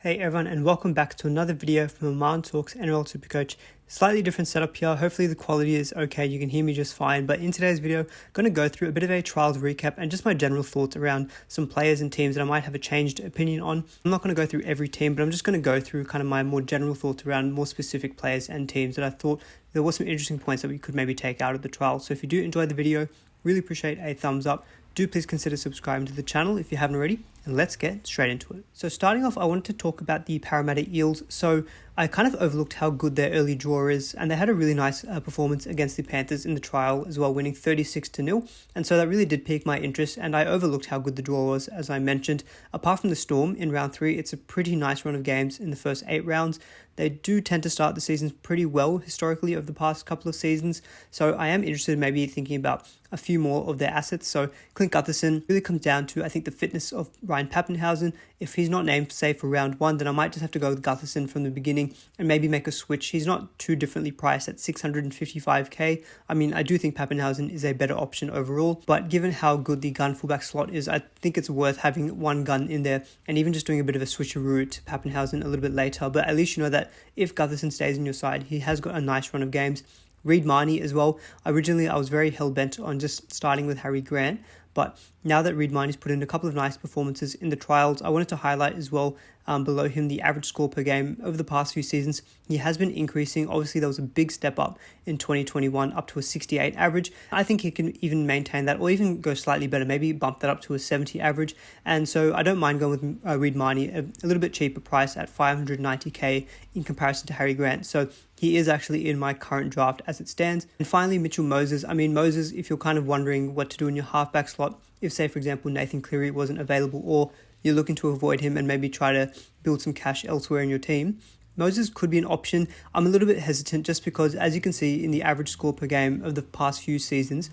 Hey everyone, and welcome back to another video from Aman Talks NRL SuperCoach. Slightly different setup here. Hopefully the quality is okay. You can hear me just fine. But in today's video, I'm going to go through a bit of a trials recap and just my general thoughts around some players and teams that I might have a changed opinion on. I'm not going to go through every team, but I'm just going to go through kind of my more general thoughts around more specific players and teams that I thought there were some interesting points that we could maybe take out of the trial. So if you do enjoy the video, really appreciate a thumbs up. Do please consider subscribing to the channel if you haven't already, and let's get straight into it. So starting off, I wanted to talk about the Parramatta Eels. So I kind of overlooked how good their early draw is, and they had a really nice performance against the Panthers in the trial as well, winning 36-0. And so that really did pique my interest, and I overlooked how good the draw was, as I mentioned. Apart from the Storm in round 3, it's a pretty nice run of games in the first 8 rounds. They do tend to start the seasons pretty well historically over the past couple of seasons. So I am interested in maybe thinking about a few more of their assets. So Clint Gutherson really comes down to, I think, the fitness of Ryan Papenhuyzen. If he's not named, say, for round 1, then I might just have to go with Gutherson from the beginning and maybe make a switch. He's not too differently priced at 655k. I mean, I do think Papenhuyzen is a better option overall, but given how good the gun fullback slot is, I think it's worth having one gun in there and even just doing a bit of a switcheroo to Papenhuyzen a little bit later. But at least you know that if Gutherson stays in your side, he has got a nice run of games. Reid Marnie as well. Originally, I was very hell-bent on just starting with Harry Grant, but now that Reid Marnie's put in a couple of nice performances in the trials, I wanted to highlight as well below him the average score per game over the past few seasons. He has been increasing. Obviously, there was a big step up in 2021 up to a 68 average. I think he can even maintain that or even go slightly better, maybe bump that up to a 70 average. And so I don't mind going with Reid Marnie, a little bit cheaper price at 590k in comparison to Harry Grant. So he is actually in my current draft as it stands. And finally, Mitchell Moses. I mean, Moses, if you're kind of wondering what to do in your halfback slot, if, say, for example, Nathan Cleary wasn't available or you're looking to avoid him and maybe try to build some cash elsewhere in your team, Moses could be an option. I'm a little bit hesitant just because, as you can see in the average score per game of the past few seasons,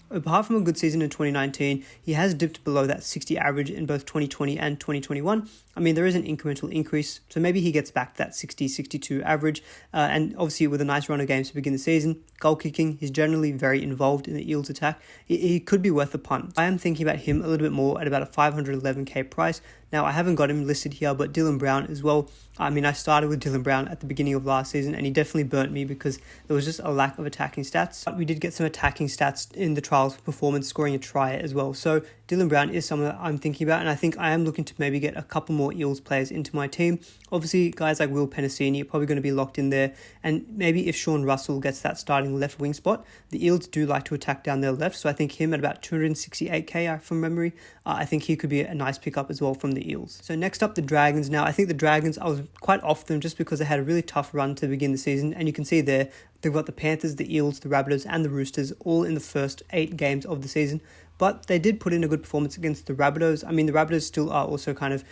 apart from a good season in 2019, he has dipped below that 60 average in both 2020 and 2021. I mean, there is an incremental increase, so maybe he gets back to that 60-62 average. And obviously, with a nice run of games to begin the season, goal kicking, he's generally very involved in the Eels attack. He could be worth a punt. I am thinking about him a little bit more at about a 511k price. Now, I haven't got him listed here, but Dylan Brown as well. I mean, I started with Dylan Brown at the beginning of last season, and he definitely burnt me because there was just a lack of attacking stats. But we did get some attacking stats in the trials performance, scoring a try as well. So Dylan Brown is someone that I'm thinking about, and I think I am looking to maybe get a couple more Eels players into my team. Obviously, guys like Will Penasini are probably going to be locked in there, and maybe if Sean Russell gets that starting left wing spot, the Eels do like to attack down their left, so I think him at about 268k from memory, I think he could be a nice pickup as well from the Eels. So next up, the Dragons. Now, I think the Dragons, I was quite off them just because they had a really tough run to begin the season, and you can see there, they've got the Panthers, the Eels, the Rabbitohs, and the Roosters all in the first 8 games of the season. But they did put in a good performance against the Rabbitohs. I mean, the Rabbitohs still are also kind of,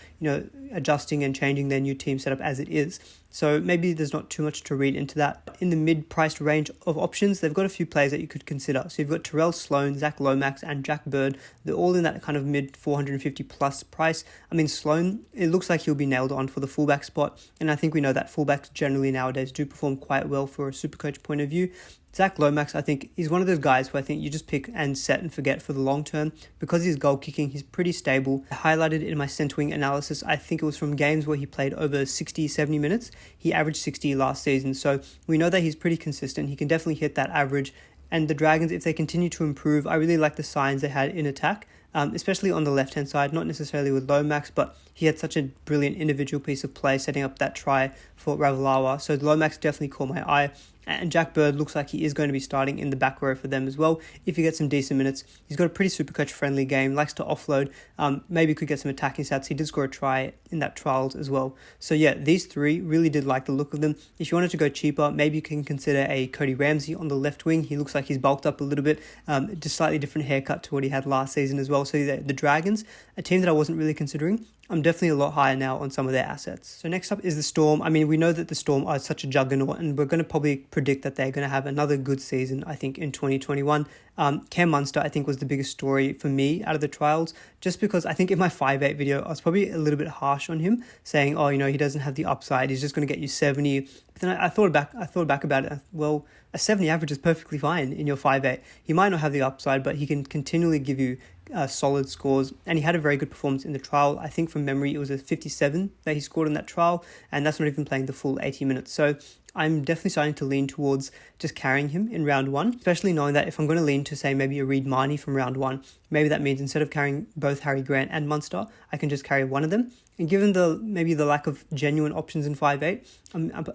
adjusting and changing their new team setup as it is. So maybe there's not too much to read into that. In the mid-priced range of options, they've got a few players that you could consider. So you've got Terrell Sloan, Zach Lomax, and Jack Bird. They're all in that kind of mid 450 plus price. I mean, Sloan, it looks like he'll be nailed on for the fullback spot. And I think we know that fullbacks generally nowadays do perform quite well for a Supercoach point of view. Zach Lomax, I think, is one of those guys who I think you just pick and set and forget for the long term. Because he's goal kicking, he's pretty stable. I highlighted in my centre wing analysis, I think it was from games where he played over 60, 70 minutes. He averaged 60 last season. So we know that he's pretty consistent. He can definitely hit that average. And the Dragons, if they continue to improve, I really like the signs they had in attack. Especially on the left-hand side, not necessarily with Lomax, but he had such a brilliant individual piece of play setting up that try for Ravalawa. So Lomax definitely caught my eye. And Jack Bird looks like he is going to be starting in the back row for them as well. If he gets some decent minutes, he's got a pretty Supercoach friendly game, likes to offload, maybe could get some attacking stats. He did score a try in that trials as well. So yeah, these three really did like the look of them. If you wanted to go cheaper, maybe you can consider a Cody Ramsey on the left wing. He looks like he's bulked up a little bit, just slightly different haircut to what he had last season as well. So the Dragons, a team that I wasn't really considering, I'm definitely a lot higher now on some of their assets. So next up is the Storm. I mean, we know that the Storm are such a juggernaut, and we're going to probably predict that they're going to have another good season, I think, in 2021. Cam Munster, I think, was the biggest story for me out of the trials, just because I think in my 5'8 video, I was probably a little bit harsh on him, saying, he doesn't have the upside, he's just going to get you 70. But then I thought back about it. Well, a 70 average is perfectly fine in your 5'8. He might not have the upside, but he can continually give you solid scores, and he had a very good performance in the trial. I think from memory it was a 57 that he scored in that trial, and that's not even playing the full 80 minutes. So I'm definitely starting to lean towards just carrying him in round one, especially knowing that if I'm going to lean to, say, maybe a Reid Marnie from round one, maybe that means instead of carrying both Harry Grant and Munster, I can just carry one of them. And given the lack of genuine options in 5'8",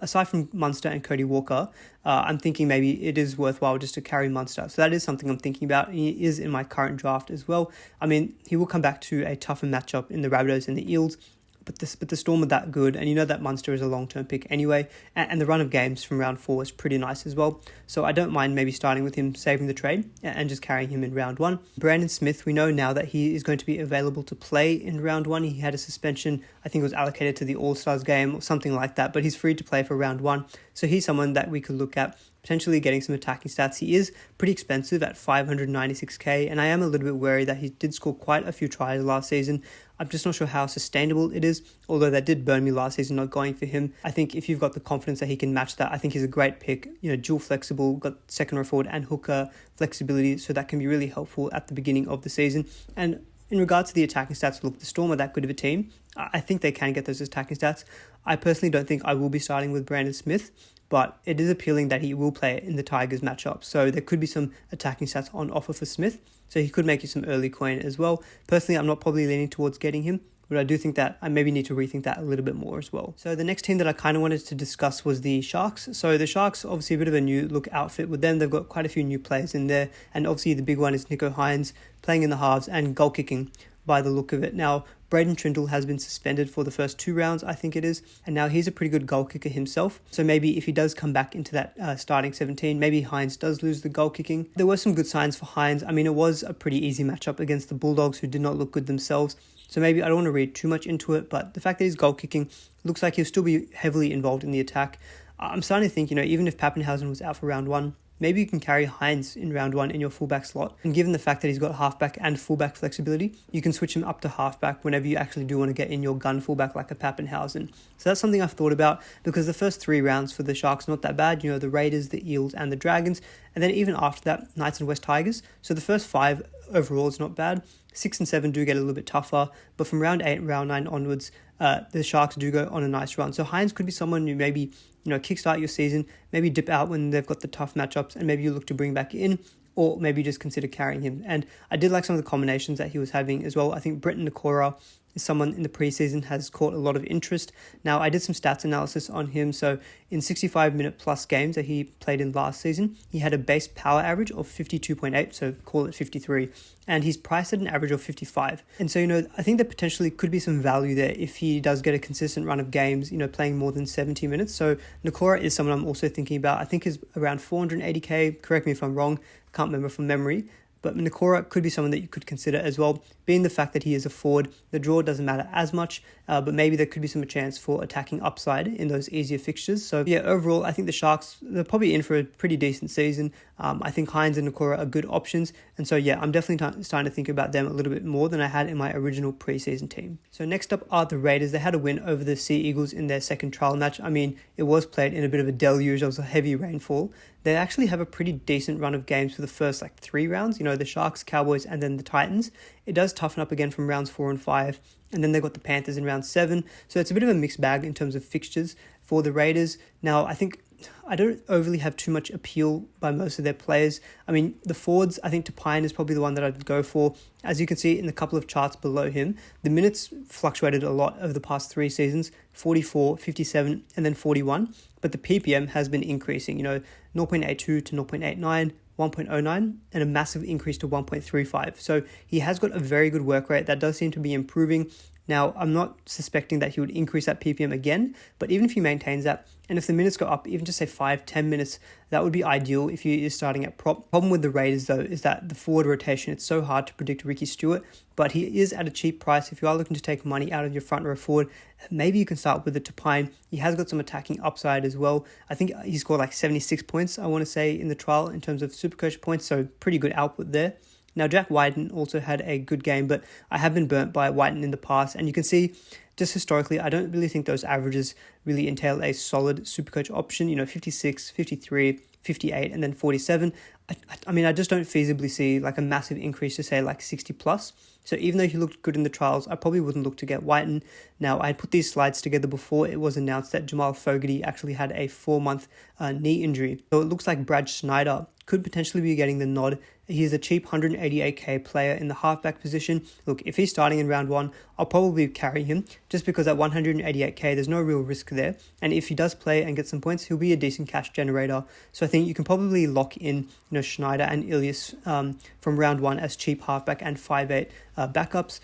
aside from Munster and Cody Walker, I'm thinking maybe it is worthwhile just to carry Munster. So that is something I'm thinking about. He is in my current draft as well. I mean, he will come back to a tougher matchup in the Rabbitohs and the Eels, but the Storm are that good, and you know that Munster is a long-term pick anyway, and the run of games from round 4 is pretty nice as well. So I don't mind maybe starting with him, saving the trade, and just carrying him in round 1. Brandon Smith, we know now that he is going to be available to play in round 1. He had a suspension, I think it was allocated to the All-Stars game or something like that, but he's free to play for round 1. So he's someone that we could look at potentially getting some attacking stats. He is pretty expensive at 596k, and I am a little bit wary that he did score quite a few tries last season. I'm just not sure how sustainable it is, although that did burn me last season not going for him. I think if you've got the confidence that he can match that, I think he's a great pick. You know, dual flexible, got second row forward and hooker flexibility, so that can be really helpful at the beginning of the season. And in regards to the attacking stats, look, the Storm are that good of a team. I think they can get those attacking stats. I personally don't think I will be starting with Brandon Smith, but it is appealing that he will play in the Tigers matchup. So there could be some attacking stats on offer for Smith. So he could make you some early coin as well. Personally, I'm not probably leaning towards getting him, but I do think that I maybe need to rethink that a little bit more as well. So the next team that I kind of wanted to discuss was the Sharks. So the Sharks, obviously a bit of a new look outfit with them. They've got quite a few new players in there. And obviously the big one is Nicho Hynes playing in the halves and goal kicking by the look of it. Now, Braden Trindle has been suspended for the first 2 rounds, I think it is, and now he's a pretty good goal kicker himself. So maybe if he does come back into that starting 17, maybe Hynes does lose the goal kicking. There were some good signs for Hynes. I mean, it was a pretty easy matchup against the Bulldogs, who did not look good themselves. So maybe I don't want to read too much into it, but the fact that he's goal kicking looks like he'll still be heavily involved in the attack. I'm starting to think, even if Pappenhausen was out for round 1, maybe you can carry Hynes in round 1 in your fullback slot. And given the fact that he's got halfback and fullback flexibility, you can switch him up to halfback whenever you actually do want to get in your gun fullback like a Pappenhausen. So that's something I've thought about, because the first 3 rounds for the Sharks not that bad. The Raiders, the Eels and the Dragons. And then even after that, Knights and West Tigers. So the first 5 overall is not bad. 6 and 7 do get a little bit tougher, but from round 8 and round 9 onwards, the Sharks do go on a nice run. So Hynes could be someone who maybe kickstart your season, maybe dip out when they've got the tough matchups, and maybe you look to bring back in, or maybe just consider carrying him. And I did like some of the combinations that he was having as well. I think Brenton Nakora is someone in the preseason has caught a lot of interest. Now, I did some stats analysis on him. So in 65-minute plus games that he played in last season, he had a base power average of 52.8, so call it 53. And he's priced at an average of 55. And so, I think there potentially could be some value there if he does get a consistent run of games, playing more than 70 minutes. So Nakora is someone I'm also thinking about. I think is around 480k. Correct me if I'm wrong. Can't remember from memory. But Nakora could be someone that you could consider as well, being the fact that he is a forward. The draw doesn't matter as much, but maybe there could be some chance for attacking upside in those easier fixtures. So yeah, overall, I think the Sharks, they're probably in for a pretty decent season. I think Hynes and Nakora are good options. And so yeah, I'm definitely starting to think about them a little bit more than I had in my original preseason team. So next up are the Raiders. They had a win over the Sea Eagles in their second trial match. I mean, it was played in a bit of a deluge. There was a heavy rainfall. They actually have a pretty decent run of games for the first 3 rounds, the Sharks, Cowboys, and then the Titans. It does toughen up again from rounds 4 and 5, and then they've got the Panthers in round 7. So it's a bit of a mixed bag in terms of fixtures for the Raiders. Now, I think I don't overly have too much appeal by most of their players. I mean, the forwards, I think Tapine is probably the one that I'd go for. As you can see in the couple of charts below him, the minutes fluctuated a lot over the past 3 seasons, 44, 57, and then 41. But the PPM has been increasing, 0.82 to 0.89, 1.09, and a massive increase to 1.35. So he has got a very good work rate. That does seem to be improving. Now, I'm not suspecting that he would increase that PPM again, but even if he maintains that, and if the minutes go up, even just say 5-10 minutes, that would be ideal if he is starting at prop. Problem with the Raiders, though, is that the forward rotation, it's so hard to predict Ricky Stewart, but he is at a cheap price. If you are looking to take money out of your front row forward, maybe you can start with the Tapine. He has got some attacking upside as well. I think he scored 76 points, I want to say, in the trial in terms of SuperCoach points, so pretty good output there. Now, Jack Whiten also had a good game, but I have been burnt by Whiten in the past. And you can see, just historically, I don't really think those averages really entail a solid SuperCoach option. 56, 53, 58, and then 47. I just don't feasibly see like a massive increase to say like 60 plus. So even though he looked good in the trials, I probably wouldn't look to get Whiten. Now, I had put these slides together before it was announced that Jamal Fogarty actually had a 4-month knee injury. So it looks like Brad Schneider could potentially be getting the nod. He's a cheap 188k player in the halfback position. Look, if he's starting in round 1, I'll probably carry him just because at 188k, there's no real risk there. And if he does play and get some points, he'll be a decent cash generator. So I think you can probably lock in, Schneider and Ilias from round 1 as cheap halfback and 5'8 backups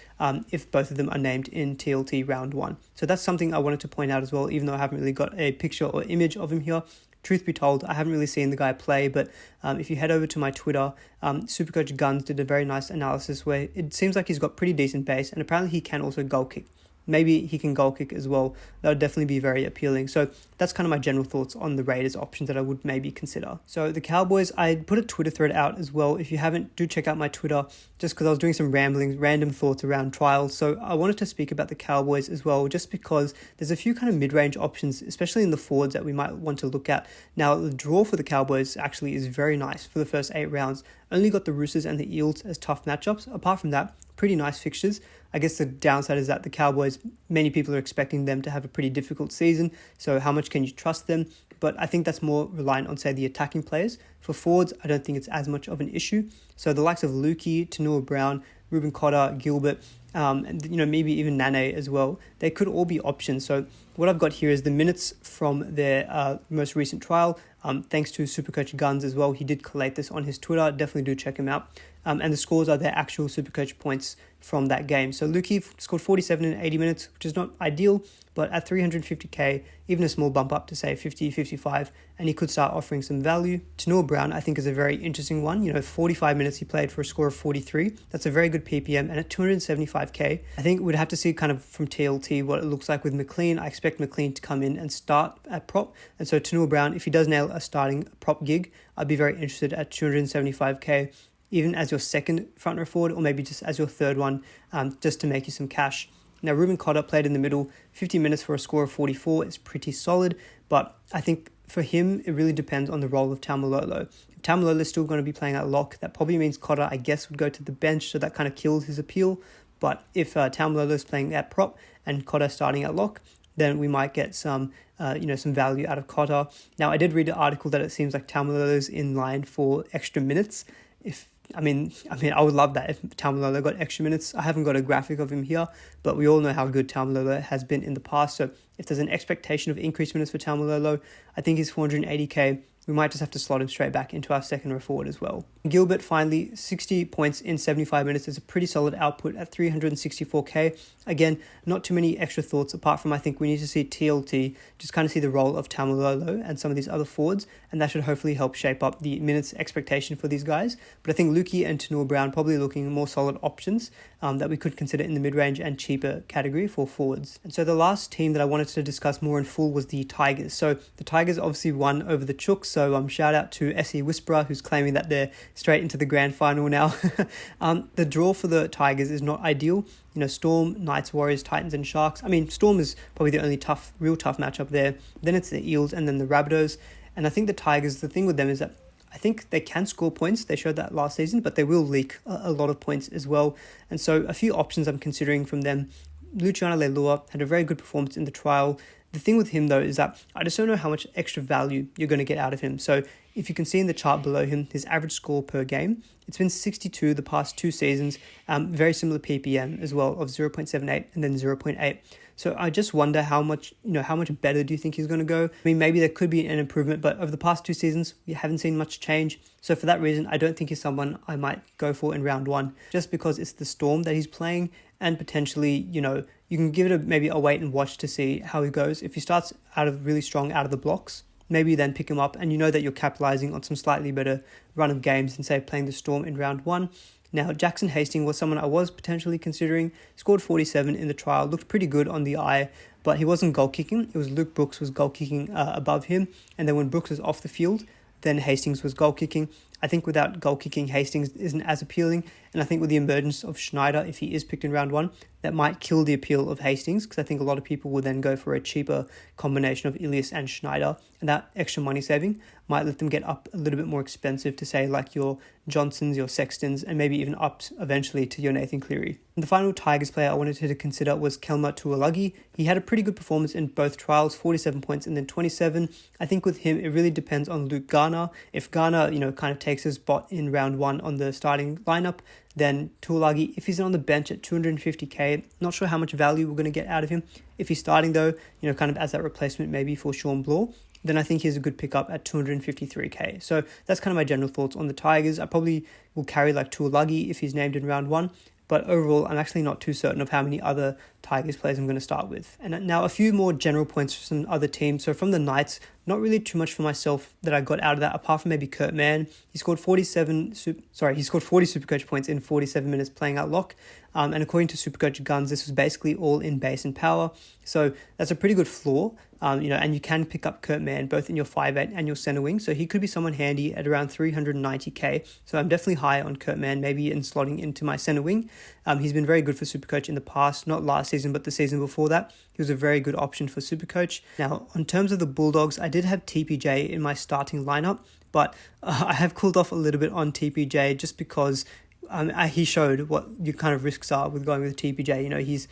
if both of them are named in TLT round 1. So that's something I wanted to point out as well, even though I haven't really got a picture or image of him here. Truth be told, I haven't really seen the guy play, but if you head over to my Twitter, SuperCoach Guns did a very nice analysis where it seems like he's got pretty decent base, and apparently he can also goal kick. Maybe he can goal kick as well. That would definitely be very appealing. So that's kind of my general thoughts on the Raiders options that I would maybe consider. So the Cowboys, I put a Twitter thread out as well. If you haven't, do check out my Twitter, just because I was doing some random thoughts around trials. So I wanted to speak about the Cowboys as well, just because there's a few kind of mid-range options, especially in the forwards that we might want to look at. Now, the draw for the Cowboys actually is very nice for the first 8 rounds. Only got the Roosters and the Eels as tough matchups. Apart from that, pretty nice fixtures. I guess the downside is that the Cowboys, many people are expecting them to have a pretty difficult season. So how much can you trust them? But I think that's more reliant on, say, the attacking players. For forwards, I don't think it's as much of an issue. So the likes of Lukey, Tanua Brown, Ruben Cotter, Gilbert, and maybe even Nane as well, they could all be options. So what I've got here is the minutes from their most recent trial. Thanks to SuperCoach Guns as well. He did collate this on his Twitter. Definitely do check him out. And the scores are their actual SuperCoach points from that game. So Lukey scored 47 in 80 minutes, which is not ideal, but at 350k, even a small bump up to say 50, 55, and he could start offering some value. Tanua Brown, I think, is a very interesting one. 45 minutes he played for a score of 43. That's a very good PPM, and at 275k, I think we'd have to see kind of from TLT what it looks like with McLean. I expect McLean to come in and start at prop, and so Tanua Brown, if he does nail a starting prop gig, I'd be very interested at 275k. Even as your second front row forward, or maybe just as your third one, just to make you some cash. Now, Ruben Cotter played in the middle, 50 minutes for a score of 44 is pretty solid, but I think for him, it really depends on the role of Taumalolo. If Taumalolo is still going to be playing at lock, that probably means Cotter, I guess, would go to the bench, so that kind of kills his appeal. But if Taumalolo is playing at prop and Cotter starting at lock, then we might get some value out of Cotter. Now, I did read an article that it seems like Taumalolo's in line for extra minutes. I would love that if Taumalolo got extra minutes. I haven't got a graphic of him here, but we all know how good Taumalolo has been in the past. So if there's an expectation of increased minutes for Taumalolo, I think he's 480k. We might just have to slot him straight back into our second row forward as well. Gilbert, finally, 60 points in 75 minutes is a pretty solid output at 364k. Again, not too many extra thoughts apart from I think we need to see TLT, just kind of see the role of Taumalolo and some of these other forwards, and that should hopefully help shape up the minutes expectation for these guys. But I think Lukey and Tanua Brown probably looking more solid options that we could consider in the mid-range and cheaper category for forwards. And so the last team that I wanted to discuss more in full was the Tigers. So the Tigers obviously won over the Chooks, so shout out to SE Whisperer, who's claiming that they're straight into the grand final now. The draw for the Tigers is not ideal. Storm, Knights, Warriors, Titans, and Sharks. Storm is probably the only real tough matchup there. Then it's the Eels and then the Rabbitohs. And I think the Tigers, the thing with them is that I think they can score points. They showed that last season, but they will leak a lot of points as well. And so a few options I'm considering from them. Luciano Leilua had a very good performance in the trial. The thing with him, though, is that I just don't know how much extra value you're going to get out of him. So if you can see in the chart below him, his average score per game, it's been 62 the past 2 seasons, very similar PPM as well of 0.78 and then 0.8. So I just wonder how much better do you think he's going to go? Maybe there could be an improvement, but over the past 2 seasons, we haven't seen much change. So for that reason, I don't think he's someone I might go for in round 1, just because it's the Storm that he's playing, and potentially, you can give it maybe a wait and watch to see how he goes. If he starts really strong out of the blocks, maybe then pick him up, and that you're capitalizing on some slightly better run of games than, say, playing the Storm in round 1. Now, Jackson Hastings was someone I was potentially considering. Scored 47 in the trial, looked pretty good on the eye, but he wasn't goal kicking. It was Luke Brooks was goal kicking above him, and then when Brooks was off the field, then Hastings was goal kicking. I think without goal kicking, Hastings isn't as appealing, And I think with the emergence of Schneider, if he is picked in round 1, that might kill the appeal of Hastings, because I think a lot of people will then go for a cheaper combination of Ilias and Schneider, and that extra money saving might let them get up a little bit more expensive to say like your Johnsons, your Sextons, and maybe even up eventually to your Nathan Cleary. And the final Tigers player I wanted to consider was Kelma Tuolagi. He had a pretty good performance in both trials, 47 points and then 27. I think with him, it really depends on Luke Garner. If Garner, kind of takes his spot in round 1 on the starting lineup, then Tuolagi, if he's on the bench at 250k, not sure how much value we're going to get out of him. If he's starting though, kind of as that replacement maybe for Sean Bloor, then I think he's a good pickup at 253k. So that's kind of my general thoughts on the Tigers. I probably will carry like Tuolagi if he's named in round 1. But overall, I'm actually not too certain of how many other Tigers players I'm going to start with. And now a few more general points for some other teams. So from the Knights, not really too much for myself that I got out of that, apart from maybe Kurt Mann. He scored 40 SuperCoach points in 47 minutes playing out lock. And according to SuperCoach Guns, this was basically all in base and power. So that's a pretty good floor. And you can pick up Kurt Mann both in your 5'8" and your center wing. So he could be someone handy at around 390k. So I'm definitely high on Kurt Mann, maybe in slotting into my center wing. He's been very good for SuperCoach in the past, not last season, but the season before that. He was a very good option for SuperCoach. Now, in terms of the Bulldogs, I did have TPJ in my starting lineup, but I have cooled off a little bit on TPJ just because he showed what your kind of risks are with going with TPJ.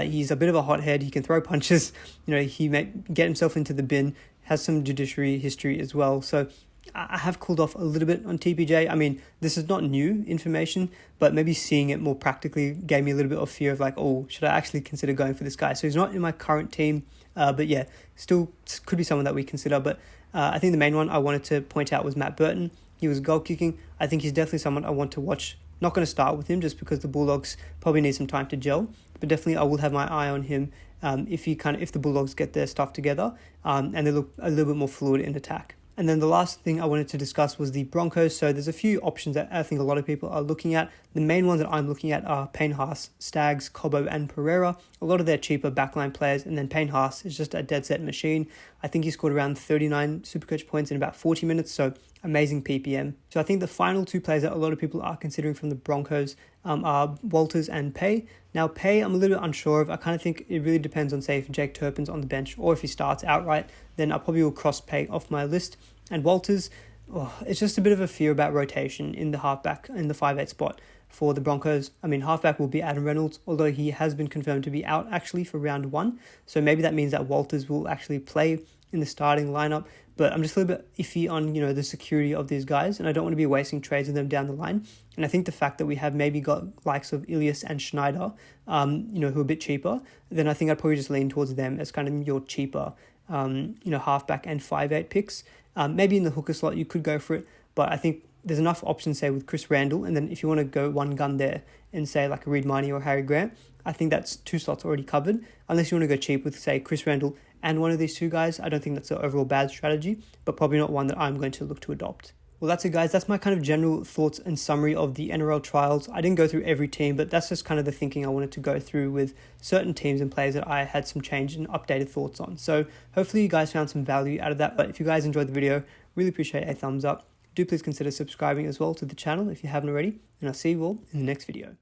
He's a bit of a hothead. He can throw punches. He may get himself into the bin, has some judiciary history as well. So I have cooled off a little bit on TPJ. I mean, this is not new information, but maybe seeing it more practically gave me a little bit of fear of like, oh, should I actually consider going for this guy? So he's not in my current team, but yeah, still could be someone that we consider. But I think the main one I wanted to point out was Matt Burton. He was goal kicking. I think he's definitely someone I want to watch. Not going to start with him just because the Bulldogs probably need some time to gel, but definitely I will have my eye on him if the Bulldogs get their stuff together and they look a little bit more fluid in attack. And then the last thing I wanted to discuss was the Broncos. So there's a few options that I think a lot of people are looking at. The main ones that I'm looking at are Payne Haas, Staggs, Cobbo and Pereira. A lot of their cheaper backline players. And then Payne Haas is just a dead set machine. I think he scored around 39 SuperCoach points in about 40 minutes. So amazing PPM. So I think the final two players that a lot of people are considering from the Broncos are Walters and Pay. Now Pay, I'm a little bit unsure of. I kind of think it really depends on, say, if Jake Turpin's on the bench or if he starts outright, then I probably will cross Pay off my list. And Walters, it's just a bit of a fear about rotation in the halfback, in the 5'8" spot for the Broncos. I mean, halfback will be Adam Reynolds, although he has been confirmed to be out actually for round 1. So maybe that means that Walters will actually play in the starting lineup. But I'm just a little bit iffy on, the security of these guys, and I don't want to be wasting trades with them down the line. And I think the fact that we have maybe got likes of Ilias and Schneider, who are a bit cheaper, then I think I'd probably just lean towards them as kind of your cheaper, halfback and 5'8" picks. Maybe in the hooker slot you could go for it, but I think there's enough options, say, with Chris Randall, and then if you want to go one gun there and say like a Reid Marnie or Harry Grant, I think that's 2 slots already covered. Unless you want to go cheap with, say, Chris Randall and one of these 2 guys, I don't think that's an overall bad strategy, but probably not one that I'm going to look to adopt. Well, that's it, guys. That's my kind of general thoughts and summary of the NRL trials. I didn't go through every team, but that's just kind of the thinking I wanted to go through with certain teams and players that I had some change and updated thoughts on. So hopefully you guys found some value out of that. But if you guys enjoyed the video, really appreciate a thumbs up. Do please consider subscribing as well to the channel if you haven't already. And I'll see you all in the next video.